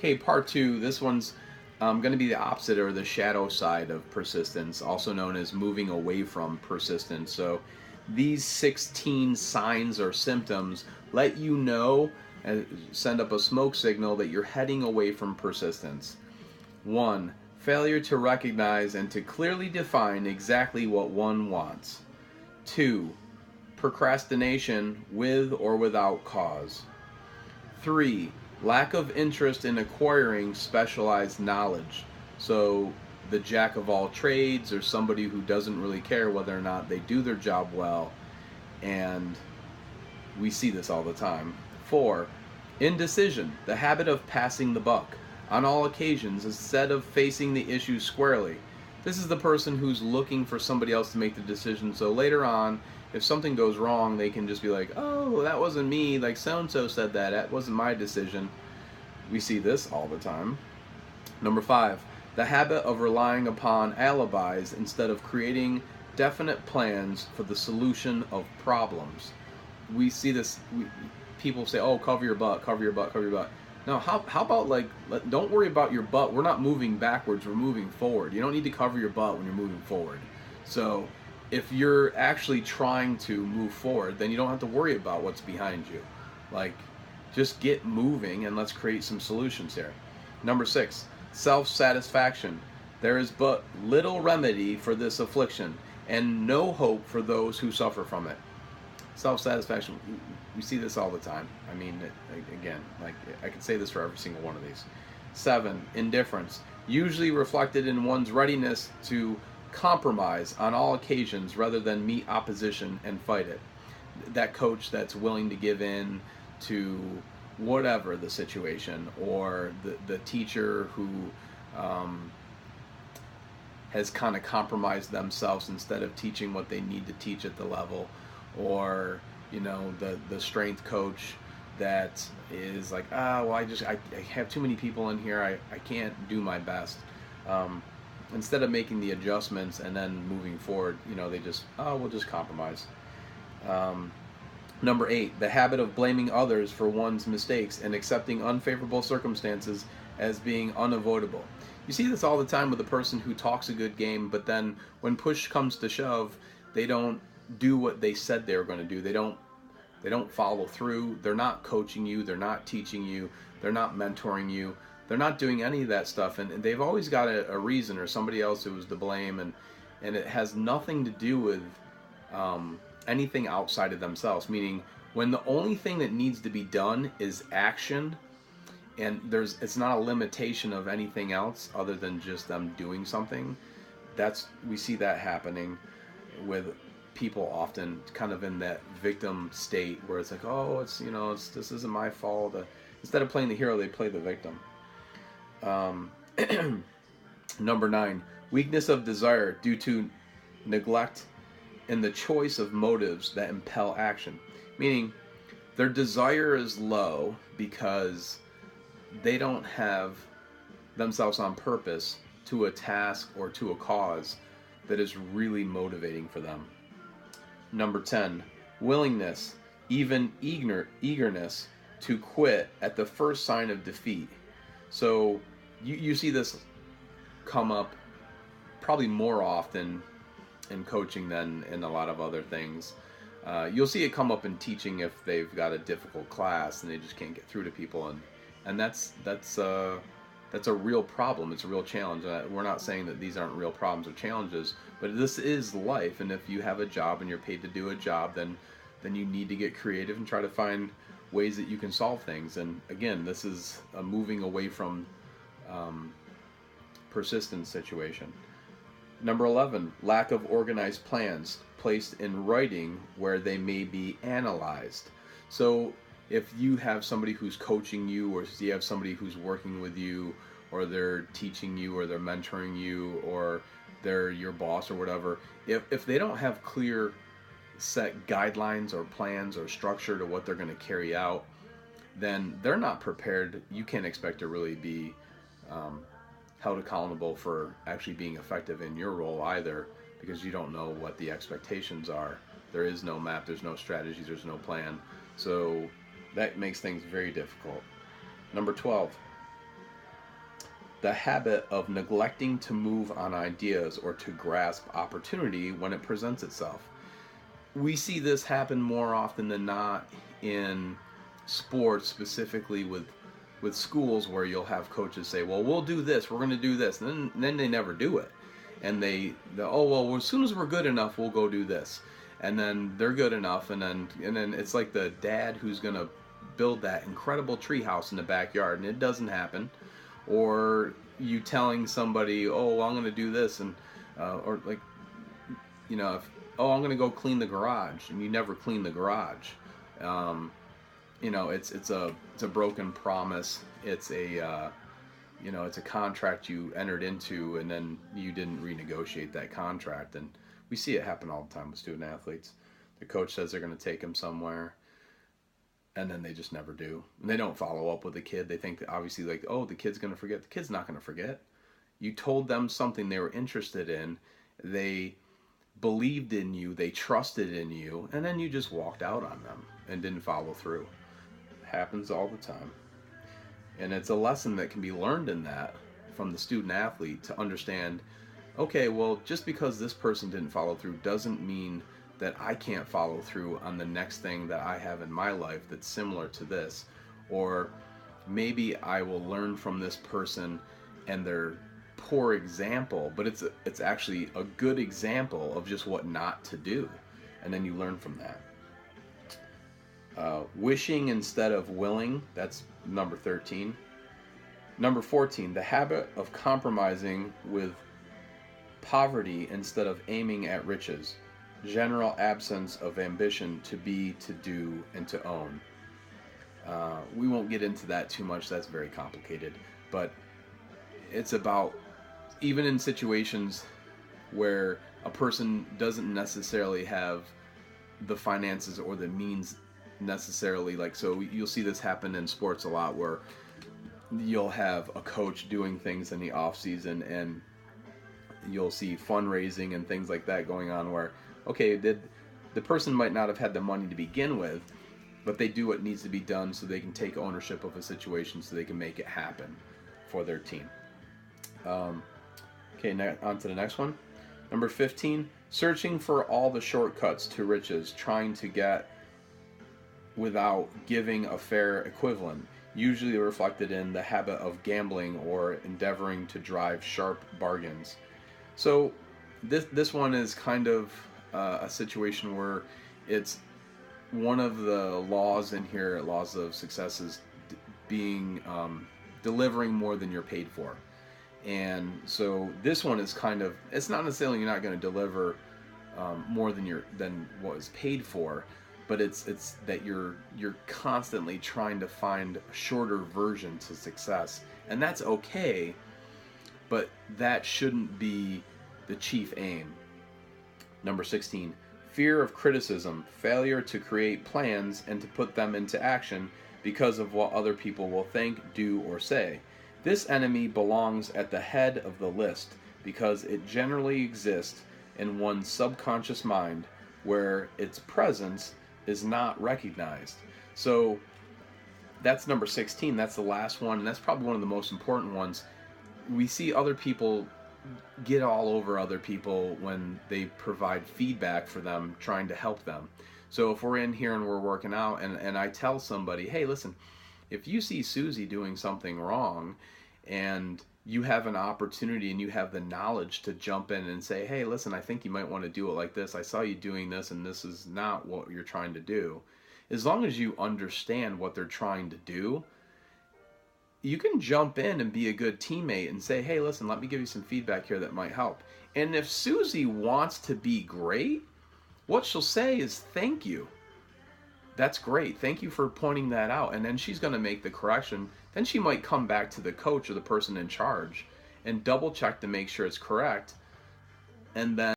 Okay, part two. This one's going to be the opposite or the shadow side of persistence, also known as moving away from persistence. So, these 16 signs or symptoms let you know and send up a smoke signal that you're heading away from persistence. 1. Failure to recognize and to clearly define exactly what one wants. 2. Procrastination with or without cause. 3. Lack of interest in acquiring specialized knowledge. So, the jack of all trades or somebody who doesn't really care whether or not they do their job well. And we see this all the time. 4. Indecision, the habit of passing the buck on all occasions instead of facing the issue squarely. This is the person who's looking for somebody else to make the decision, so later on, if something goes wrong, they can just be like, oh, that wasn't me, like so-and-so said that, that wasn't my decision. We see this all the time. Number 5, the habit of relying upon alibis instead of creating definite plans for the solution of problems. We see this, people say, oh, cover your butt, cover your butt, cover your butt. No, how about like, don't worry about your butt. We're not moving backwards, we're moving forward. You don't need to cover your butt when you're moving forward. So if you're actually trying to move forward, then you don't have to worry about what's behind you. Like, just get moving and let's create some solutions here. Number 6, self-satisfaction. There is but little remedy for this affliction and no hope for those who suffer from it. Self-satisfaction, we see this all the time. I mean, again, like I could say this for every single one of these. 7, indifference, usually reflected in one's readiness to compromise on all occasions rather than meet opposition and fight it. That coach that's willing to give in to whatever the situation, or the teacher who has kind of compromised themselves instead of teaching what they need to teach at the level, or the strength coach that is like, well, I have too many people in here, I can't do my best. Instead of making the adjustments and then moving forward, they just, we'll just compromise. Number 8, the habit of blaming others for one's mistakes and accepting unfavorable circumstances as being unavoidable. You see this all the time with a person who talks a good game, but then when push comes to shove, they don't do what they said they were going to do. They don't follow through. They're not coaching you. They're not teaching you. They're not mentoring you. They're not doing any of that stuff, and they've always got a reason or somebody else who was to blame, and it has nothing to do with anything outside of themselves. Meaning, when the only thing that needs to be done is action, and it's not a limitation of anything else other than just them doing something. We see that happening with people often kind of in that victim state where it's like, oh, this isn't my fault. Instead of playing the hero, they play the victim. Number 9, weakness of desire due to neglect in the choice of motives that impel action. Meaning, their desire is low because they don't have themselves on purpose to a task or to a cause that is really motivating for them. Number 10, willingness, even eagerness to quit at the first sign of defeat. So you see this come up probably more often in coaching than in a lot of other things. You'll see it come up in teaching if they've got a difficult class and they just can't get through to people, and that's a real problem. It's a real challenge. We're not saying that these aren't real problems or challenges, but this is life. And if you have a job and you're paid to do a job, then you need to get creative and try to find ways that you can solve things. And again, this is a moving away from persistence situation. Number 11, lack of organized plans placed in writing where they may be analyzed. So if you have somebody who's coaching you, or you have somebody who's working with you, or they're teaching you, or they're mentoring you, or they're your boss or whatever, if they don't have clear set guidelines or plans or structure to what they're going to carry out, then they're not prepared. You can't expect to really be held accountable for actually being effective in your role either, because you don't know what the expectations are. There is no map, there's no strategy, there's no plan. So that makes things very difficult. Number 12, the habit of neglecting to move on ideas or to grasp opportunity when it presents itself. We see this happen more often than not in sports, specifically with schools, where you'll have coaches say, well, we'll do this, we're going to do this, and then they never do it. And oh, well, as soon as we're good enough, we'll go do this. And then they're good enough, and then it's like the dad who's going to build that incredible treehouse in the backyard, and it doesn't happen. Or you telling somebody, oh, well, I'm going to do this, and or like, oh, I'm going to go clean the garage, and you never clean the garage. It's a broken promise. It's it's a contract you entered into, and then you didn't renegotiate that contract. And we see it happen all the time with student athletes. The coach says they're going to take them somewhere, and then they just never do. And they don't follow up with the kid. They think that obviously, like, oh, the kid's going to forget. The kid's not going to forget. You told them something they were interested in. They believed in you. They trusted in you. And then you just walked out on them and didn't follow through. It happens all the time. And it's a lesson that can be learned in that from the student athlete to understand, okay, well, just because this person didn't follow through doesn't mean that I can't follow through on the next thing that I have in my life that's similar to this. Or maybe I will learn from this person and their poor example, but it's actually a good example of just what not to do. And then you learn from that. Wishing instead of willing, that's number 13. Number 14, the habit of compromising with poverty instead of aiming at riches. General absence of ambition to be, to do, and to own. We won't get into that too much. That's very complicated. But it's about, even in situations where a person doesn't necessarily have the finances or the means necessarily, like, so you'll see this happen in sports a lot, where you'll have a coach doing things in the off season, and you'll see fundraising and things like that going on where, okay, the person might not have had the money to begin with, but they do what needs to be done so they can take ownership of a situation so they can make it happen for their team. Okay, on to the next one. Number 15, searching for all the shortcuts to riches, trying to get without giving a fair equivalent, usually reflected in the habit of gambling or endeavoring to drive sharp bargains. So this one is kind of a situation where it's one of the laws in here, laws of success, is being delivering more than you're paid for. And so this one is kind of, it's not necessarily you're not going to deliver more than what is paid for, but it's that you're constantly trying to find a shorter version to success, and that's okay, but that shouldn't be the chief aim. Number 16, fear of criticism, failure to create plans and to put them into action because of what other people will think, do, or say. This enemy belongs at the head of the list because it generally exists in one's subconscious mind, where its presence is not recognized. So that's number 16. That's the last one, and that's probably one of the most important ones. We see other people get all over other people when they provide feedback for them, trying to help them. So if we're in here and we're working out, and I tell somebody, hey, listen, if you see Susie doing something wrong and you have an opportunity and you have the knowledge to jump in and say, hey, listen, I think you might want to do it like this. I saw you doing this, and this is not what you're trying to do. As long as you understand what they're trying to do, you can jump in and be a good teammate and say, hey, listen, let me give you some feedback here that might help. And if Susie wants to be great, what she'll say is, thank you. That's great. Thank you for pointing that out. And then she's going to make the correction. Then she might come back to the coach or the person in charge and double check to make sure it's correct. And then